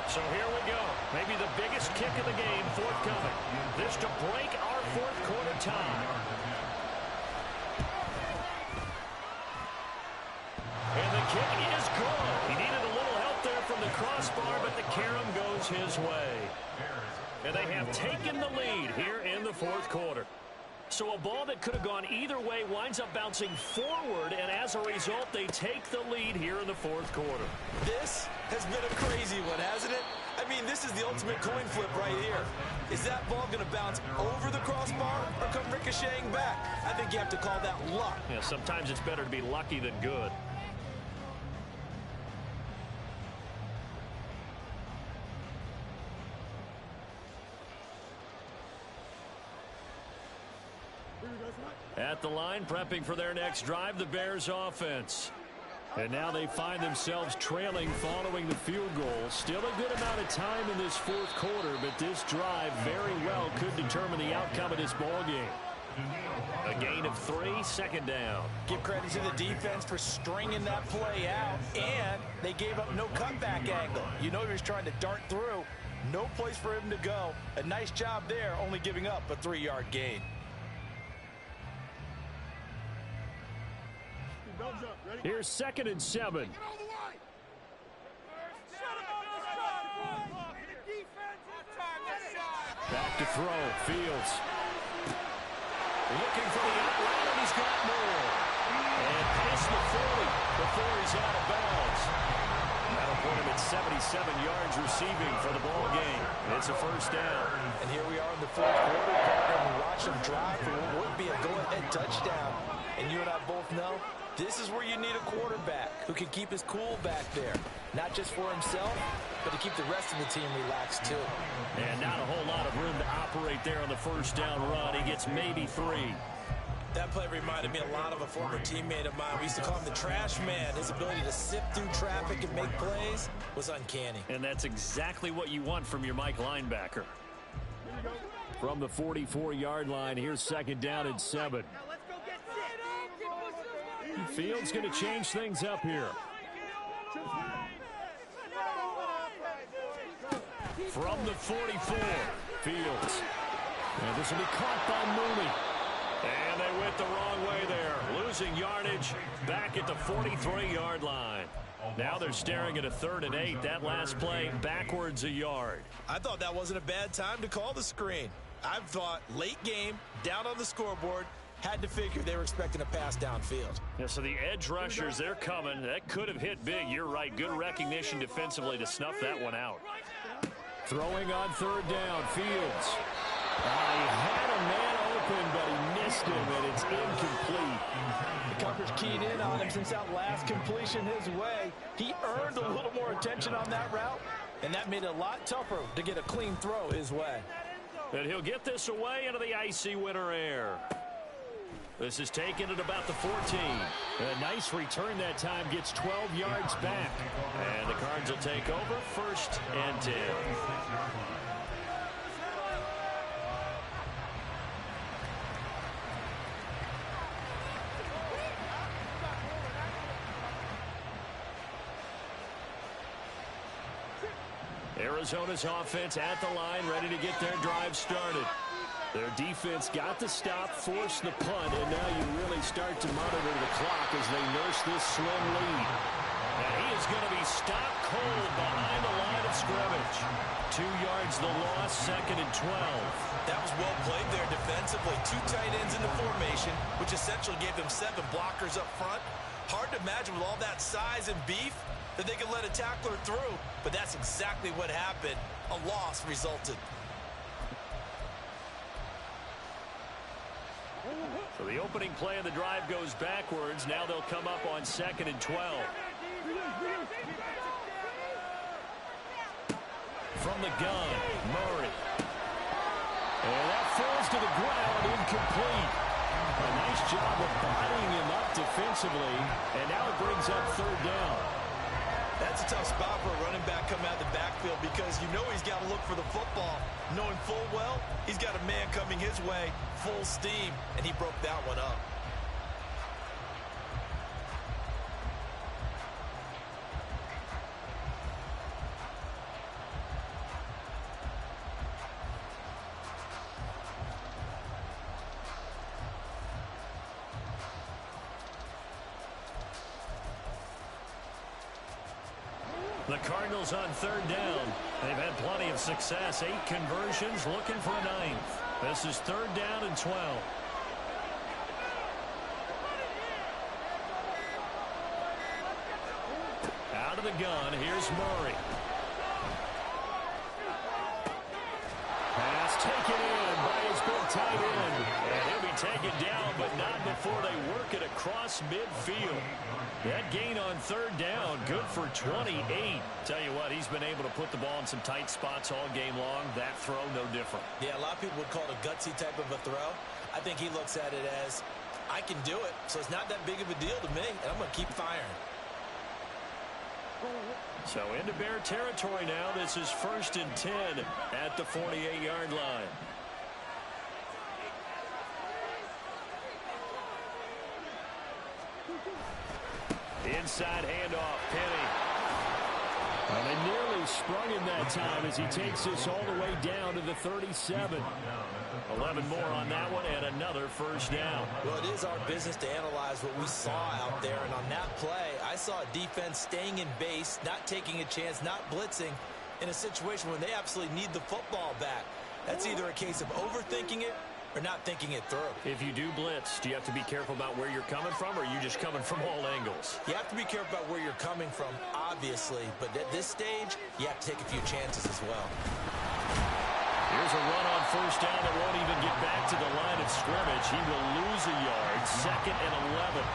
So here we go. Maybe the biggest kick of the game forthcoming. This to break our 4th quarter tie. And the kick is good. He needed a little help there from the crossbar, but the carom goes his way. And they have taken the lead here in the 4th quarter. So a ball that could have gone either way winds up bouncing forward, and as a result, they take the lead here in the 4th quarter. This has been a crazy one, hasn't it? I mean, this is the ultimate coin flip right here. Is that ball going to bounce over the crossbar or come ricocheting back? I think you have to call that luck. Yeah, sometimes it's better to be lucky than good. At the line, prepping for their next drive, the Bears offense. And now they find themselves trailing following the field goal. Still a good amount of time in this 4th quarter, but this drive very well could determine the outcome of this ball game. A gain of 3, 2nd down. Give credit to the defense for stringing that play out, and they gave up no cutback angle. You know he was trying to dart through. No place for him to go. A nice job there, only giving up a 3-yard gain. Here's 2nd and 7. Back to throw. Fields. Looking for the outrun, and he's got more. And past the 40 before he's out of bounds. That'll put him at 77 yards receiving for the ball game. It's a 1st down. And here we are in the 4th quarter, partner. We watch him drive for what would be a go-ahead touchdown. And you and I both know this is where you need a quarterback who can keep his cool back there. Not just for himself, but to keep the rest of the team relaxed too. And not a whole lot of room to operate there on the 1st down run. He gets maybe 3. That play reminded me a lot of a former teammate of mine. We used to call him the trash man. His ability to sift through traffic and make plays was uncanny. And that's exactly what you want from your Mike linebacker. From the 44-yard line, here's 2nd down and 7. Fields going to change things up here. From the 44, Fields. And this will be caught by Mooney. And they went the wrong way there. Losing yardage back at the 43-yard line. Now they're staring at a 3rd and 8. That last play backwards a yard. I thought that wasn't a bad time to call the screen. I thought late game, down on the scoreboard, had to figure they were expecting a pass downfield. Yeah, so the edge rushers, they're coming. That could have hit big. You're right. Good recognition defensively to snuff that one out. Throwing on 3rd down, Fields. He had a man open, but he missed missed him, and it's incomplete. The coverage keyed in on him since that last completion his way. He earned a little more attention on that route, and that made it a lot tougher to get a clean throw his way. And he'll get this away into the icy winter air. This is taken at about the 14. A nice return that time, gets 12 yards back. And the Cards will take over, 1st and 10. Arizona's offense at the line, ready to get their drive started. Their defense got the stop, forced the punt, and now you really start to monitor the clock as they nurse this slim lead. And he is going to be stopped cold behind the line of scrimmage. 2 yards the loss, 2nd and 12. That was well played there defensively. 2 tight ends in the formation, which essentially gave them 7 blockers up front. Hard to imagine with all that size and beef that they could let a tackler through, but that's exactly what happened. A loss resulted. So the opening play of the drive goes backwards. Now they'll come up on 2nd and 12. From the gun, Murray. And that falls to the ground, incomplete. A nice job of bodying him up defensively, and now it brings up 3rd down. That's a tough spot for a running back coming out of the backfield because you know he's got to look for the football. Knowing full well, he's got a man coming his way, full steam, and he broke that one up. The Cardinals on 3rd down. They've had plenty of success. 8 conversions, looking for a 9th. This is 3rd down and 12. Out of the gun, here's Murray. Pass taken in by his big tight end. And he'll be taken down, but not before they work it across midfield. That gain on 3rd down, good for 28. Tell you what, he's been able to put the ball in some tight spots all game long. That throw, no different. Yeah, a lot of people would call it a gutsy type of a throw. I think he looks at it as, I can do it, so it's not that big of a deal to me, and I'm going to keep firing. So into Bear territory now. This is 1st and 10 at the 48-yard line. Inside handoff, Penny. Well, they nearly sprung him that time as he takes this all the way down to the 37. 11 more on that one and another 1st down. Well, it is our business to analyze what we saw out there, and on that play, I saw a defense staying in base, not taking a chance, not blitzing in a situation when they absolutely need the football back. That's either a case of overthinking it or not thinking it through. If you do blitz, do you have to be careful about where you're coming from, or are you just coming from all angles? You have to be careful about where you're coming from, obviously, but at this stage, you have to take a few chances as well. Here's a run on 1st down that won't even get back to the line of scrimmage. He will lose a yard, 2nd and 11.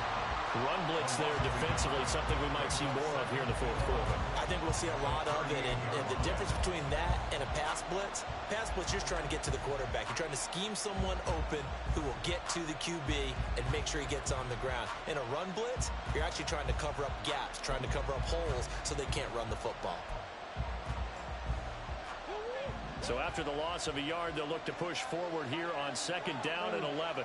Run blitz there defensively, something we might see more of here in the 4th quarter. I think we'll see a lot of it, and the difference between that and a pass blitz, you're just trying to get to the quarterback. You're trying to scheme someone open who will get to the QB and make sure he gets on the ground. In a run blitz, you're actually trying to cover up gaps, trying to cover up holes so they can't run the football. So after the loss of a yard, they'll look to push forward here on 2nd down and 11.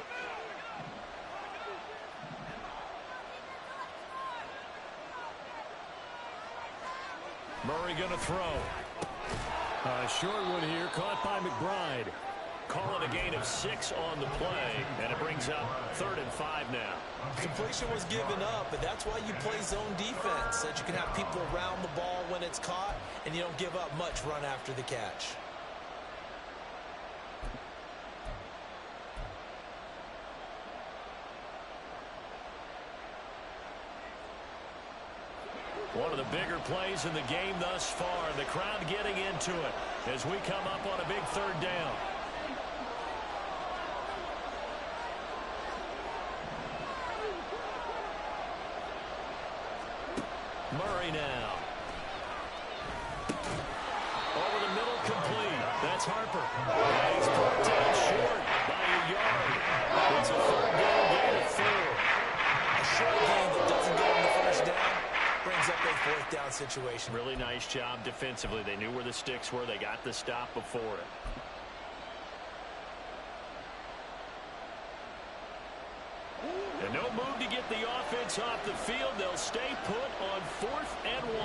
Murray going to throw. A short one here, caught by McBride. Calling a gain of 6 on the play, and it brings up 3rd and 5 now. Completion was given up, but that's why you play zone defense, so that you can have people around the ball when it's caught, and you don't give up much run after the catch. One of the bigger plays in the game thus far. The crowd getting into it as we come up on a big 3rd down. Murray now. Over the middle, complete. That's Harper. And he's brought down short by a yard. It's a third down gain of 4. A short game that doesn't go in the first down brings up a fourth down situation. Really nice job defensively. They knew where the sticks were. They got the stop before it. And no move to get the offense off the field. They'll stay put on 4th and 1.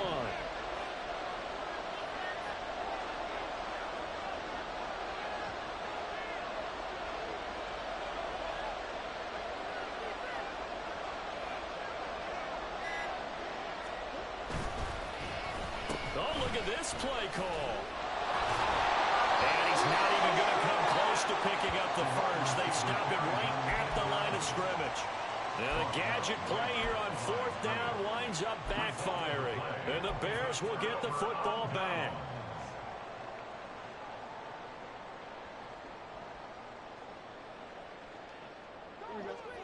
Oh, look at this play call. And he's not even going to come close to picking up the first. They stop him right at the line of scrimmage. Now the gadget play here on 4th down winds up backfiring. And the Bears will get the football back.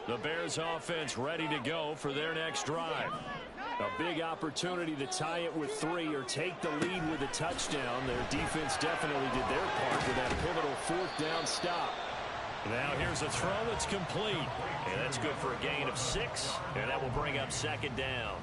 The Bears offense ready to go for their next drive. A big opportunity to tie it with 3 or take the lead with a touchdown. Their defense definitely did their part with that pivotal 4th down stop. Now here's a throw that's complete. And that's good for a gain of 6. And that will bring up 2nd down.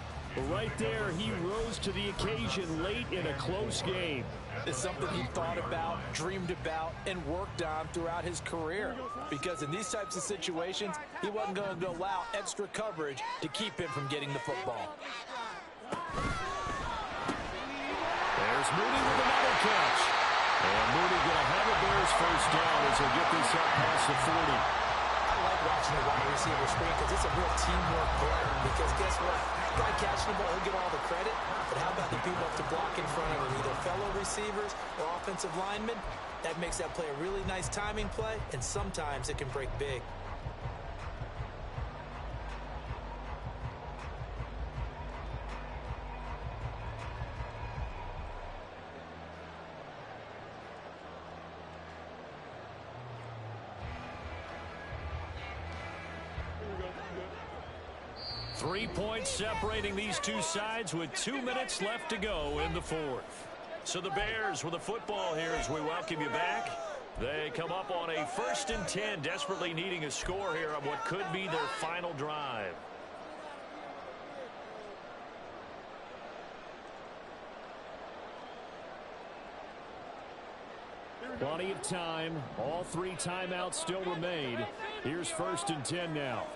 Right there, he rose to the occasion late in a close game. It's something he thought about, dreamed about, and worked on throughout his career. Because in these types of situations, he wasn't going to allow extra coverage to keep him from getting the football. There's Mooney with another catch. And Mooney going to have a Bears first down as he'll get this up past the 40. I like watching the wide receiver screen because it's a real teamwork play. Because guess what? That guy catching the ball, he'll get all the credit. But how about the people up to block in front of him, either fellow receivers or offensive linemen? That makes that play a really nice timing play, and sometimes it can break big. Three points separating these two sides with 2 minutes left to go in the 4th. So the Bears with the football here as we welcome you back. They come up on a 1st and 10, desperately needing a score here on what could be their final drive. Plenty of time. All 3 timeouts still remain. Here's 1st and 10 now.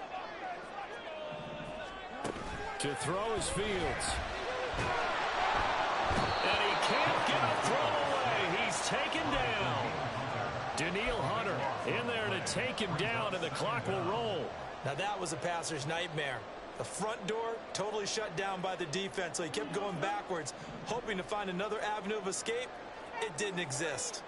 To throw is Fields. And he can't get a throw away. He's taken down. Daniil Hunter in there to take him down, and the clock will roll. Now that was a passer's nightmare. The front door totally shut down by the defense, so he kept going backwards, hoping to find another avenue of escape. It didn't exist.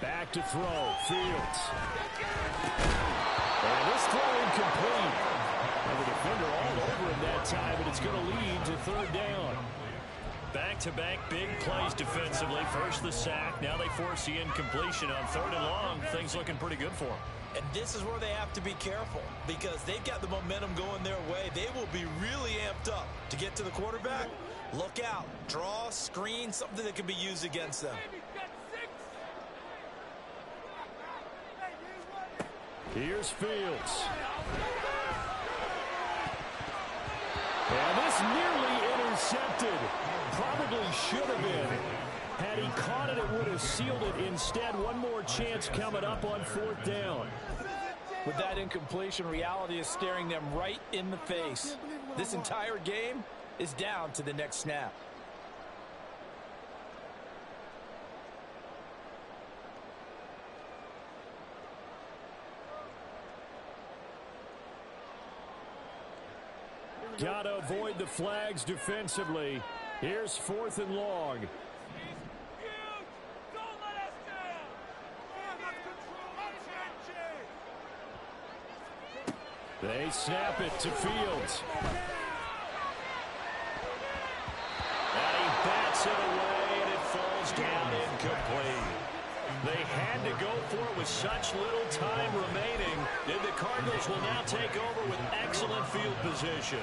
Back to throw, Fields. And this throw incomplete. And the defender all over him that time, and it's going to lead to 3rd down. Back-to-back big plays defensively. First the sack, now they force the incompletion on 3rd and long. Things looking pretty good for them. And this is where they have to be careful because they've got the momentum going their way. They will be really amped up to get to the quarterback. Look out. Draw, screen, something that can be used against them. Here's Fields. And this nearly intercepted. Probably should have been. Had he caught it, it would have sealed it. Instead, one more chance coming up on 4th down. With that incompletion, reality is staring them right in the face. This entire game is down to the next snap. Got to avoid the flags defensively. Here's 4th and long. They snap it to Fields. And he bats it away, and it falls down incomplete. They had to go for it with such little time remaining. And the Cardinals will now take over with excellent field position.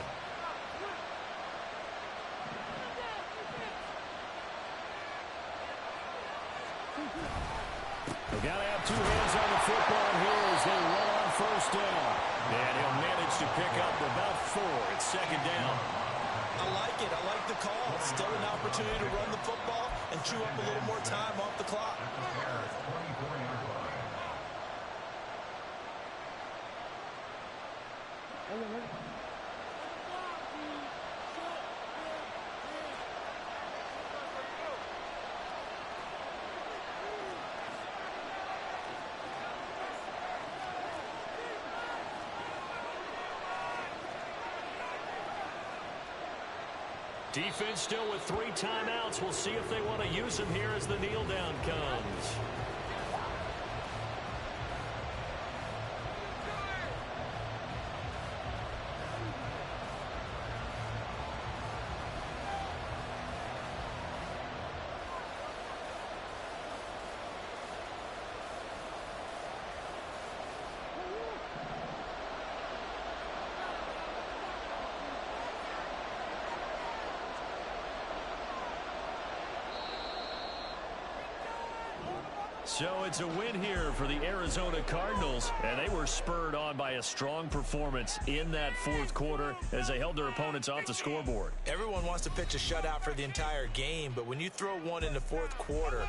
They've got to have two hands on the football here as they run on first down. And he'll manage to pick up about 4. It's second down. I like it. I like the call. Still an opportunity to run the football and chew up a little more time off the clock. Defense still with 3 timeouts. We'll see if they want to use them here as the kneel down comes. So it's a win here for the Arizona Cardinals, and they were spurred on by a strong performance in that fourth quarter as they held their opponents off the scoreboard. Everyone wants to pitch a shutout for the entire game, but when you throw one in the fourth quarter,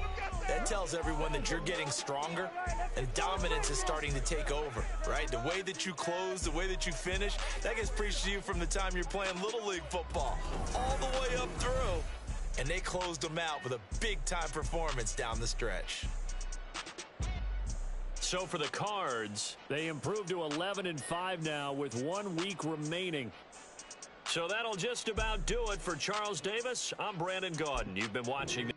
that tells everyone that you're getting stronger and dominance is starting to take over, right? The way that you close, the way that you finish, that gets preached to you from the time you're playing Little League football all the way up through, and they closed them out with a big-time performance down the stretch. So for the Cards, they improved to 11-5 now with 1 week remaining. So that'll just about do it for Charles Davis. I'm Brandon Gaudin. You've been watching